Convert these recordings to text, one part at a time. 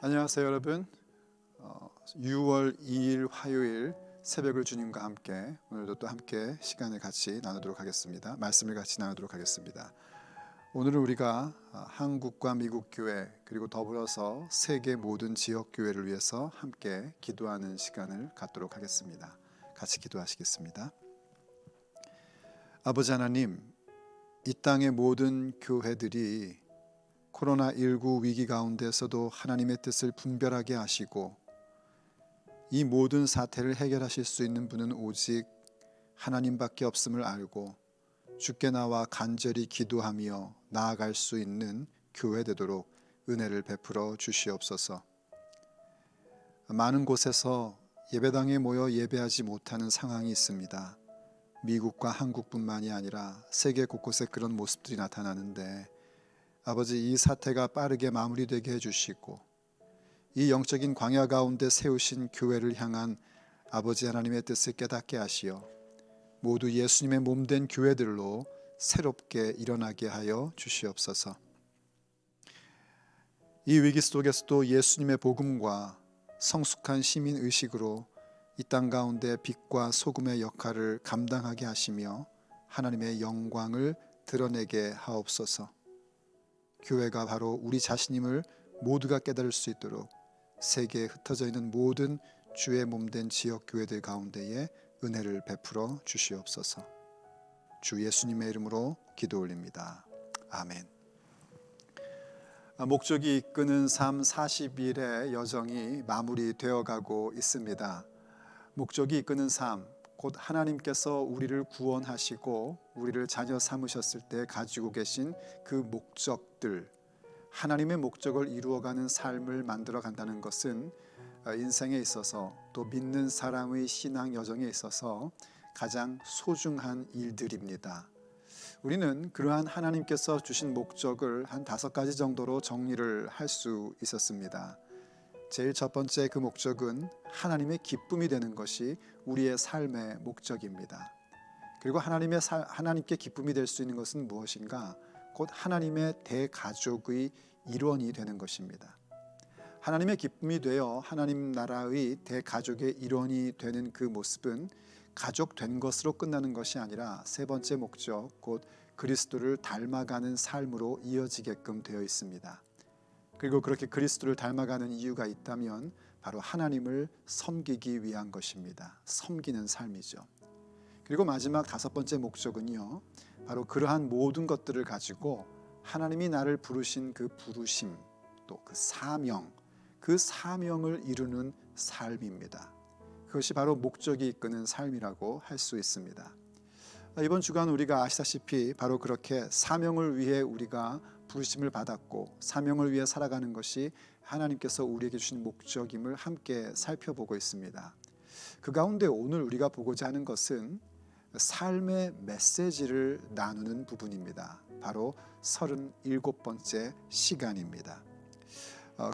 안녕하세요 여러분. 6월 2일 화요일 새벽을 주님과 함께 오늘도 또 함께 시간을 같이 나누도록 하겠습니다. 말씀을 같이 나누도록 하겠습니다. 오늘은 우리가 한국과 미국 교회 그리고 더불어서 세계 모든 지역 교회를 위해서 함께 기도하는 시간을 갖도록 하겠습니다. 같이 기도하시겠습니다. 아버지 하나님, 이 땅의 모든 교회들이 코로나19 위기 가운데서도 하나님의 뜻을 분별하게 하시고 이 모든 사태를 해결하실 수 있는 분은 오직 하나님밖에 없음을 알고 주께 나와 간절히 기도하며 나아갈 수 있는 교회 되도록 은혜를 베풀어 주시옵소서. 많은 곳에서 예배당에 모여 예배하지 못하는 상황이 있습니다. 미국과 한국뿐만이 아니라 세계 곳곳에 그런 모습들이 나타나는데 아버지, 이 사태가 빠르게 마무리되게 해주시고 이 영적인 광야 가운데 세우신 교회를 향한 아버지 하나님의 뜻을 깨닫게 하시어 모두 예수님의 몸된 교회들로 새롭게 일어나게 하여 주시옵소서. 이 위기 속에서도 예수님의 복음과 성숙한 시민의식으로 이 땅 가운데 빛과 소금의 역할을 감당하게 하시며 하나님의 영광을 드러내게 하옵소서. 교회가 바로 우리 자신임을 모두가 깨달을 수 있도록 세계에 흩어져 있는 모든 주의 몸된 지역 교회들 가운데에 은혜를 베풀어 주시옵소서. 주 예수님의 이름으로 기도 올립니다. 아멘. 목적이 이끄는 삶 40일의 여정이 마무리되어 가고 있습니다. 목적이 이끄는 삶, 곧 하나님께서 우리를 구원하시고 우리를 자녀 삼으셨을 때 가지고 계신 그 목적들, 하나님의 목적을 이루어가는 삶을 만들어 간다는 것은 인생에 있어서 또 믿는 사람의 신앙 여정에 있어서 가장 소중한 일들입니다. 우리는 그러한 하나님께서 주신 목적을 한 5가지 정도로 정리를 할 수 있었습니다. 제일 첫 번째 그 목적은 하나님의 기쁨이 되는 것이 우리의 삶의 목적입니다. 그리고 하나님께 기쁨이 될 수 있는 것은 무엇인가? 곧 하나님의 대가족의 일원이 되는 것입니다. 하나님의 기쁨이 되어 하나님 나라의 대가족의 일원이 되는 그 모습은 가족 된 것으로 끝나는 것이 아니라 세 번째 목적, 곧 그리스도를 닮아가는 삶으로 이어지게끔 되어 있습니다. 그리고 그렇게 그리스도를 닮아가는 이유가 있다면 바로 하나님을 섬기기 위한 것입니다. 섬기는 삶이죠. 그리고 마지막 5번째 목적은요, 바로 그러한 모든 것들을 가지고 하나님이 나를 부르신 그 부르심, 또 그 사명, 그 사명을 이루는 삶입니다. 그것이 바로 목적이 이끄는 삶이라고 할 수 있습니다. 이번 주간 우리가 아시다시피 바로 그렇게 사명을 위해 우리가 부르심을 받았고 사명을 위해 살아가는 것이 하나님께서 우리에게 주신 목적임을 함께 살펴보고 있습니다. 그 가운데 오늘 우리가 보고자 하는 것은 삶의 메시지를 나누는 부분입니다. 바로 37번째 시간입니다.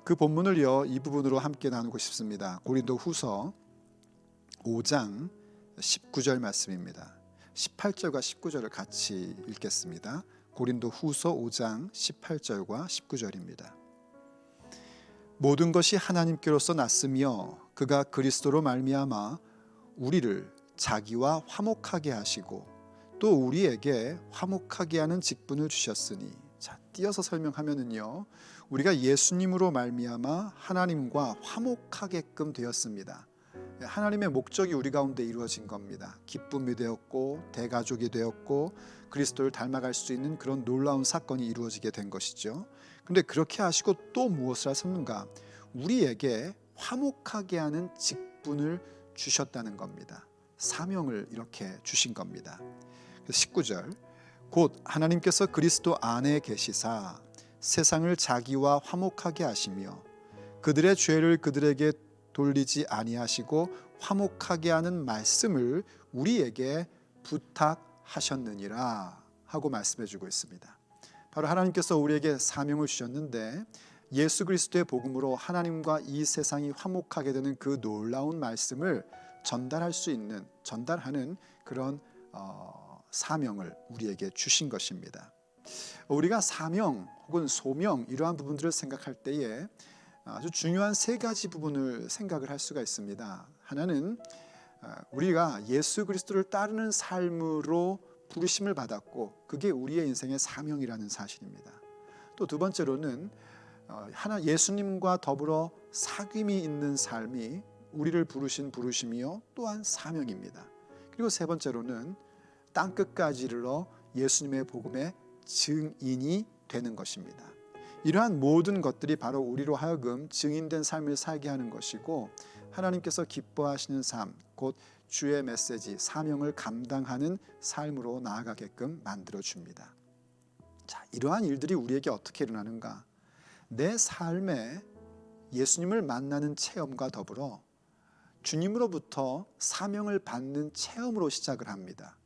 그 본문을요, 이 부분으로 함께 나누고 싶습니다. 고린도 후서 5장 19절 말씀입니다. 18절과 19절을 같이 읽겠습니다. 고린도 후서 5장 18절과 19절입니다. 모든 것이 하나님께로서 났으며 그가 그리스도로 말미암아 우리를 자기와 화목하게 하시고 또 우리에게 화목하게 하는 직분을 주셨으니, 자, 띄어서 설명하면은요, 우리가 예수님으로 말미암아 하나님과 화목하게끔 되었습니다. 하나님의 목적이 우리 가운데 이루어진 겁니다. 기쁨이 되었고 대가족이 되었고 그리스도를 닮아갈 수 있는 그런 놀라운 사건이 이루어지게 된 것이죠. 그런데 그렇게 하시고 또 무엇을 하셨는가? 우리에게 화목하게 하는 직분을 주셨다는 겁니다. 사명을 이렇게 주신 겁니다. 19절, 곧 하나님께서 그리스도 안에 계시사 세상을 자기와 화목하게 하시며 그들의 죄를 그들에게 돌리지 아니하시고 화목하게 하는 말씀을 우리에게 부탁하셨느니라 하고 말씀해 주고 있습니다. 바로 하나님께서 우리에게 사명을 주셨는데 예수 그리스도의 복음으로 하나님과 이 세상이 화목하게 되는 그 놀라운 말씀을 전달하는 그런 사명을 우리에게 주신 것입니다. 우리가 사명 혹은 소명 이러한 부분들을 생각할 때에 아주 중요한 세 가지 부분을 생각을 할 수가 있습니다. 하나는 우리가 예수 그리스도를 따르는 삶으로 부르심을 받았고 그게 우리의 인생의 사명이라는 사실입니다. 또 두 번째로는 예수님과 더불어 사귐이 있는 삶이 우리를 부르신 부르심이요 또한 사명입니다. 그리고 세 번째로는 땅끝까지 이르러 예수님의 복음의 증인이 되는 것입니다. 이러한 모든 것들이 바로 우리로 하여금 증인된 삶을 살게 하는 것이고 하나님께서 기뻐하시는 삶, 곧 주의 메시지, 사명을 감당하는 삶으로 나아가게끔 만들어줍니다. 자, 이러한 일들이 우리에게 어떻게 일어나는가? 내 삶에 예수님을 만나는 체험과 더불어 주님으로부터 사명을 받는 체험으로 시작을 합니다.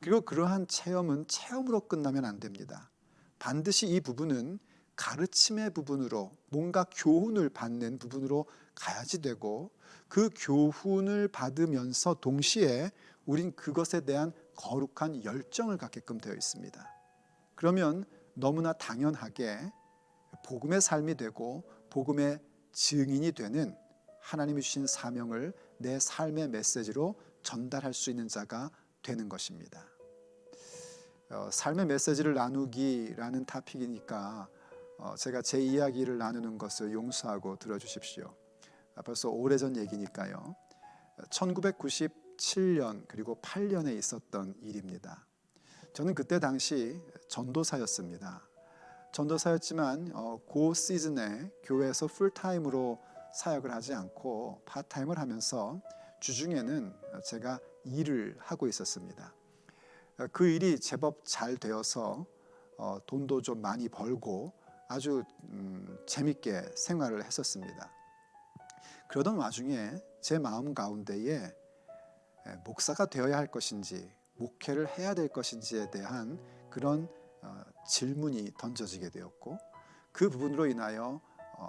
그리고 그러한 체험은 체험으로 끝나면 안 됩니다. 반드시 이 부분은 가르침의 부분으로 뭔가 교훈을 받는 부분으로 가야지 되고 그 교훈을 받으면서 동시에 우린 그것에 대한 거룩한 열정을 갖게끔 되어 있습니다. 그러면 너무나 당연하게 복음의 삶이 되고 복음의 증인이 되는 하나님이 주신 사명을 내 삶의 메시지로 전달할 수 있는 자가 되는 것입니다. 삶의 메시지를 나누기라는 토픽이니까 제가 제 이야기를 나누는 것을 용서하고 들어주십시오. 벌써 오래전 얘기니까요. 1997년 그리고 8년에 있었던 일입니다. 저는 그때 당시 전도사였습니다. 전도사였지만 그 시즌에 교회에서 풀타임으로 사역을 하지 않고 파타임을 하면서 주중에는 제가 일을 하고 있었습니다. 그 일이 제법 잘 되어서 돈도 좀 많이 벌고 아주 재밌게 생활을 했었습니다. 그러던 와중에 제 마음 가운데에 목사가 되어야 할 것인지 목회를 해야 될 것인지에 대한 그런 질문이 던져지게 되었고 그 부분으로 인하여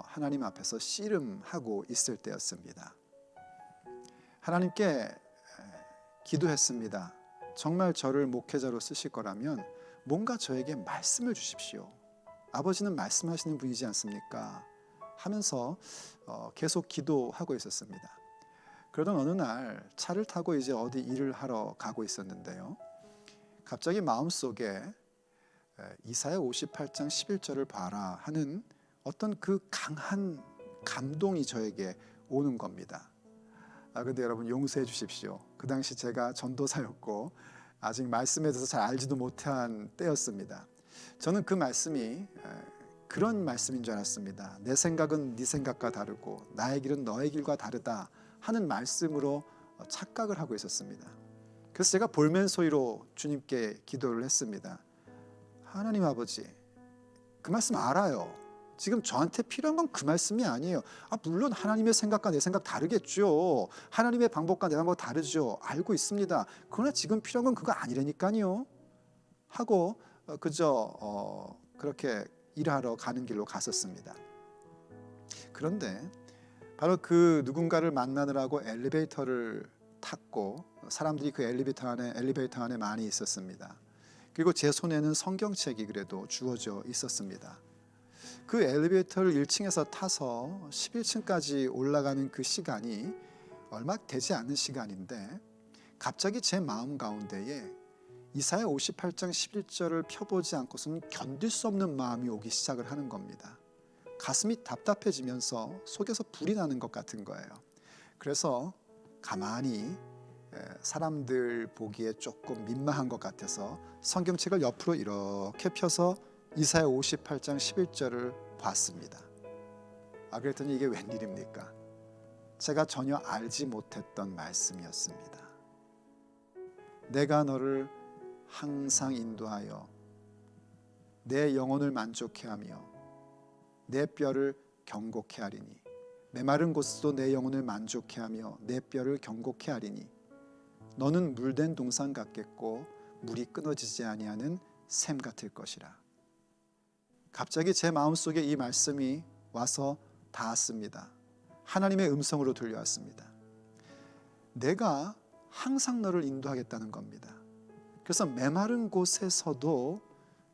하나님 앞에서 씨름하고 있을 때였습니다. 하나님께 기도했습니다. 정말 저를 목회자로 쓰실 거라면 뭔가 저에게 말씀을 주십시오. 아버지는 말씀하시는 분이지 않습니까? 하면서 계속 기도하고 있었습니다. 그러던 어느 날 차를 타고 이제 어디 일을 하러 가고 있었는데요. 갑자기 마음속에 이사야 58장 11절을 봐라 하는 어떤 그 강한 감동이 저에게 오는 겁니다. 근데 여러분 용서해 주십시오. 그 당시 제가 전도사였고 아직 말씀에 대해서 잘 알지도 못한 때였습니다. 저는 그 말씀이 그런 말씀인 줄 알았습니다. 내 생각은 네 생각과 다르고 나의 길은 너의 길과 다르다 하는 말씀으로 착각을 하고 있었습니다. 그래서 제가 볼멘소리로 주님께 기도를 했습니다. 하나님 아버지, 그 말씀 알아요. 지금 저한테 필요한 건 그 말씀이 아니에요. 물론 하나님의 생각과 내 생각 다르겠죠. 하나님의 방법과 내 방법 다르죠. 알고 있습니다. 그러나 지금 필요한 건 그거 아니라니까요. 하고 그저 그렇게 일하러 가는 길로 갔었습니다. 그런데 바로 그 누군가를 만나느라고 엘리베이터를 탔고 사람들이 그 엘리베이터 안에 많이 있었습니다. 그리고 제 손에는 성경책이 그래도 주어져 있었습니다. 그 엘리베이터를 1층에서 타서 11층까지 올라가는 그 시간이 얼마 되지 않는 시간인데 갑자기 제 마음 가운데에 이사야 58장 11절을 펴보지 않고서는 견딜 수 없는 마음이 오기 시작을 하는 겁니다. 가슴이 답답해지면서 속에서 불이 나는 것 같은 거예요. 그래서 가만히 사람들 보기에 조금 민망한 것 같아서 성경책을 옆으로 이렇게 펴서 이사야 58장 11절을 봤습니다. 그랬더니 이게 웬일입니까? 제가 전혀 알지 못했던 말씀이었습니다. 내가 너를 항상 인도하여 내 영혼을 만족해 하며 내 뼈를 경고케 하리니 메마른 곳에서도 내 영혼을 만족해 하며 내 뼈를 경고케 하리니 너는 물된 동산 같겠고 물이 끊어지지 아니하는 샘 같을 것이라. 갑자기 제 마음속에 이 말씀이 와서 닿았습니다. 하나님의 음성으로 들려왔습니다. 내가 항상 너를 인도하겠다는 겁니다. 그래서 메마른 곳에서도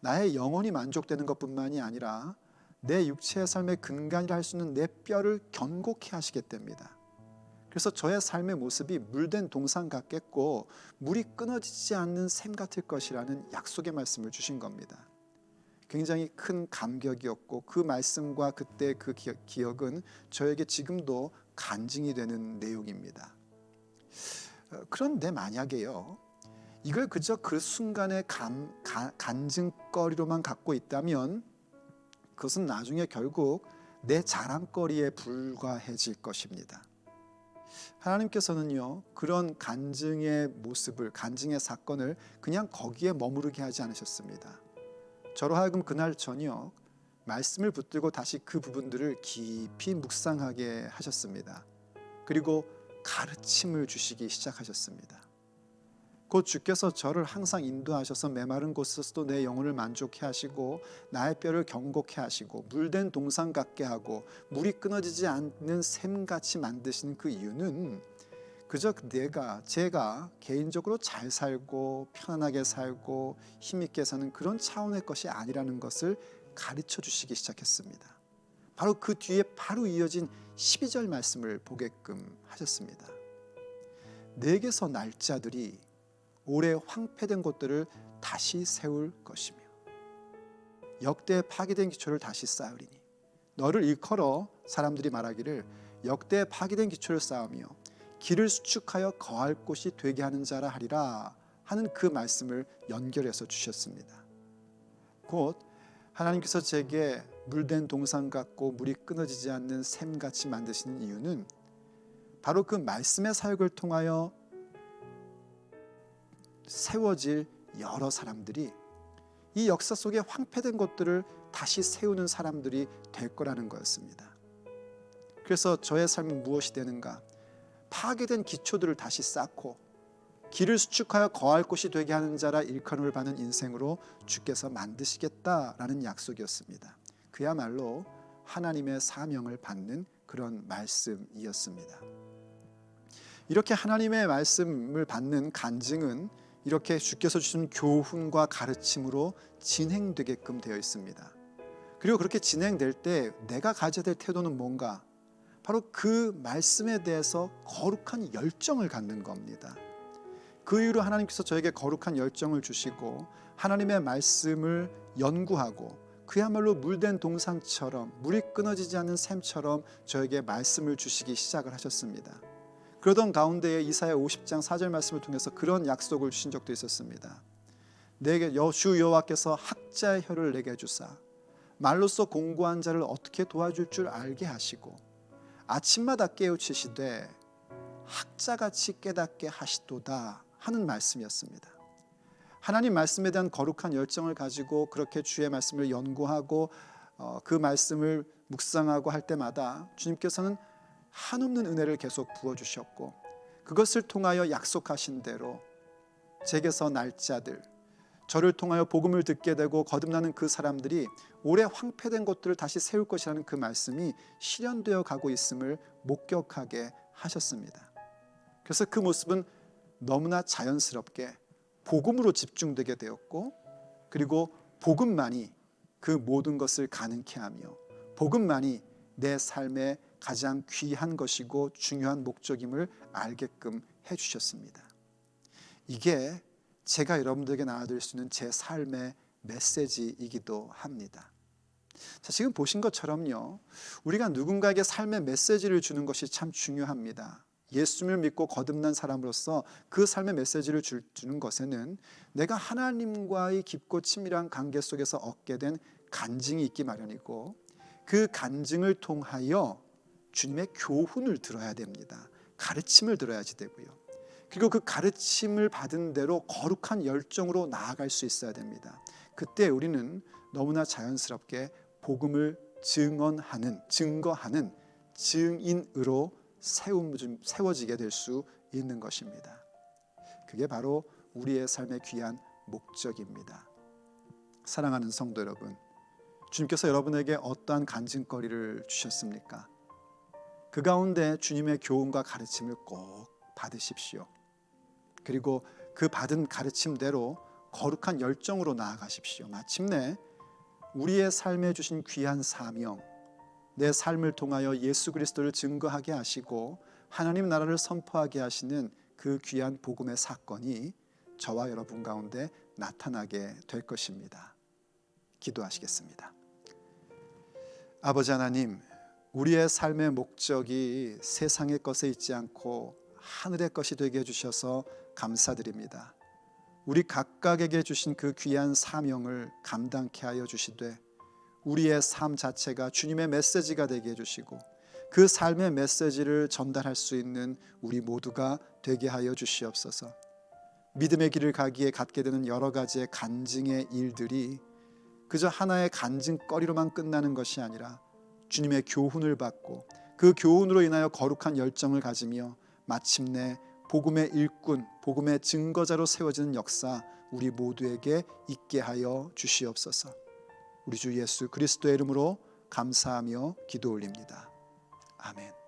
나의 영혼이 만족되는 것뿐만이 아니라 내 육체의 삶의 근간이라 할 수 있는 내 뼈를 견고케 하시겠답니다. 그래서 저의 삶의 모습이 물된 동상 같겠고 물이 끊어지지 않는 샘 같을 것이라는 약속의 말씀을 주신 겁니다. 굉장히 큰 감격이었고 그 말씀과 그때 그 기억은 저에게 지금도 간증이 되는 내용입니다. 그런데 만약에요, 이걸 그저 그 순간의 간증거리로만 갖고 있다면 그것은 나중에 결국 내 자랑거리에 불과해질 것입니다. 하나님께서는요, 그런 간증의 모습을, 간증의 사건을 그냥 거기에 머무르게 하지 않으셨습니다. 저로 하여금 그날 저녁 말씀을 붙들고 다시 그 부분들을 깊이 묵상하게 하셨습니다. 그리고 가르침을 주시기 시작하셨습니다. 곧 주께서 저를 항상 인도하셔서 메마른 곳에서도 내 영혼을 만족해 하시고 나의 뼈를 견고케 하시고 물된 동상 같게 하고 물이 끊어지지 않는 샘같이 만드시는 그 이유는 그저 제가 개인적으로 잘 살고 편안하게 살고 힘있게 사는 그런 차원의 것이 아니라는 것을 가르쳐 주시기 시작했습니다. 바로 그 뒤에 바로 이어진 12절 말씀을 보게끔 하셨습니다. 내게서 날 자들이 오래 황폐된 곳들을 다시 세울 것이며 역대 파괴된 기초를 다시 쌓으리니 너를 일컬어 사람들이 말하기를 역대 파괴된 기초를 쌓으며 길을 수축하여 거할 곳이 되게 하는 자라 하리라 하는 그 말씀을 연결해서 주셨습니다. 곧 하나님께서 제게 물된 동상 같고 물이 끊어지지 않는 샘같이 만드시는 이유는 바로 그 말씀의 사역을 통하여 세워질 여러 사람들이 이 역사 속에 황폐된 것들을 다시 세우는 사람들이 될 거라는 거였습니다. 그래서 저의 삶은 무엇이 되는가? 파괴된 기초들을 다시 쌓고 길을 수축하여 거할 곳이 되게 하는 자라 일컬음을 받는 인생으로 주께서 만드시겠다라는 약속이었습니다. 그야말로 하나님의 사명을 받는 그런 말씀이었습니다. 이렇게 하나님의 말씀을 받는 간증은 이렇게 주께서 주신 교훈과 가르침으로 진행되게끔 되어 있습니다. 그리고 그렇게 진행될 때 내가 가져야 될 태도는 뭔가? 바로 그 말씀에 대해서 거룩한 열정을 갖는 겁니다. 그 이유로 하나님께서 저에게 거룩한 열정을 주시고 하나님의 말씀을 연구하고 그야말로 물된 동상처럼 물이 끊어지지 않는 샘처럼 저에게 말씀을 주시기 시작을 하셨습니다. 그러던 가운데에 이사야 50장 4절 말씀을 통해서 그런 약속을 주신 적도 있었습니다. 내게 주 여호와께서 학자의 혀를 내게 주사 말로써 공고한 자를 어떻게 도와줄 줄 알게 하시고 아침마다 깨우치시되 학자같이 깨닫게 하시도다 하는 말씀이었습니다. 하나님 말씀에 대한 거룩한 열정을 가지고 그렇게 주의 말씀을 연구하고 그 말씀을 묵상하고 할 때마다 주님께서는 한없는 은혜를 계속 부어주셨고 그것을 통하여 약속하신 대로 제게서 날 자들, 저를 통하여 복음을 듣게 되고 거듭나는 그 사람들이 오래 황폐된 것들을 다시 세울 것이라는 그 말씀이 실현되어 가고 있음을 목격하게 하셨습니다. 그래서 그 모습은 너무나 자연스럽게 복음으로 집중되게 되었고 그리고 복음만이 그 모든 것을 가능케 하며 복음만이 내 삶의 가장 귀한 것이고 중요한 목적임을 알게끔 해주셨습니다. 이게 제가 여러분들에게 나눠드릴 수 있는 제 삶의 메시지이기도 합니다. 자, 지금 보신 것처럼요, 우리가 누군가에게 삶의 메시지를 주는 것이 참 중요합니다. 예수님을 믿고 거듭난 사람으로서 그 삶의 메시지를 주는 것에는 내가 하나님과의 깊고 친밀한 관계 속에서 얻게 된 간증이 있기 마련이고 그 간증을 통하여 주님의 교훈을 들어야 됩니다. 가르침을 들어야지 되고요. 그리고 그 가르침을 받은 대로 거룩한 열정으로 나아갈 수 있어야 됩니다. 그때 우리는 너무나 자연스럽게 복음을 증거하는 증인으로 세워지게 될 수 있는 것입니다. 그게 바로 우리의 삶의 귀한 목적입니다. 사랑하는 성도 여러분, 주님께서 여러분에게 어떠한 간증거리를 주셨습니까? 그 가운데 주님의 교훈과 가르침을 꼭 받으십시오. 그리고 그 받은 가르침대로 거룩한 열정으로 나아가십시오. 마침내 우리의 삶에 주신 귀한 사명, 내 삶을 통하여 예수 그리스도를 증거하게 하시고 하나님 나라를 선포하게 하시는 그 귀한 복음의 사건이 저와 여러분 가운데 나타나게 될 것입니다. 기도하시겠습니다. 아버지 하나님, 우리의 삶의 목적이 세상의 것에 있지 않고 하늘의 것이 되게 해주셔서 감사드립니다. 우리 각각에게 주신 그 귀한 사명을 감당케 하여 주시되 우리의 삶 자체가 주님의 메시지가 되게 해주시고 그 삶의 메시지를 전달할 수 있는 우리 모두가 되게 하여 주시옵소서. 믿음의 길을 가기에 갖게 되는 여러 가지의 간증의 일들이 그저 하나의 간증거리로만 끝나는 것이 아니라 주님의 교훈을 받고 그 교훈으로 인하여 거룩한 열정을 가지며 마침내 복음의 일꾼, 복음의 증거자로 세워지는 역사 우리 모두에게 있게 하여 주시옵소서. 우리 주 예수 그리스도의 이름으로 감사하며 기도 올립니다. 아멘.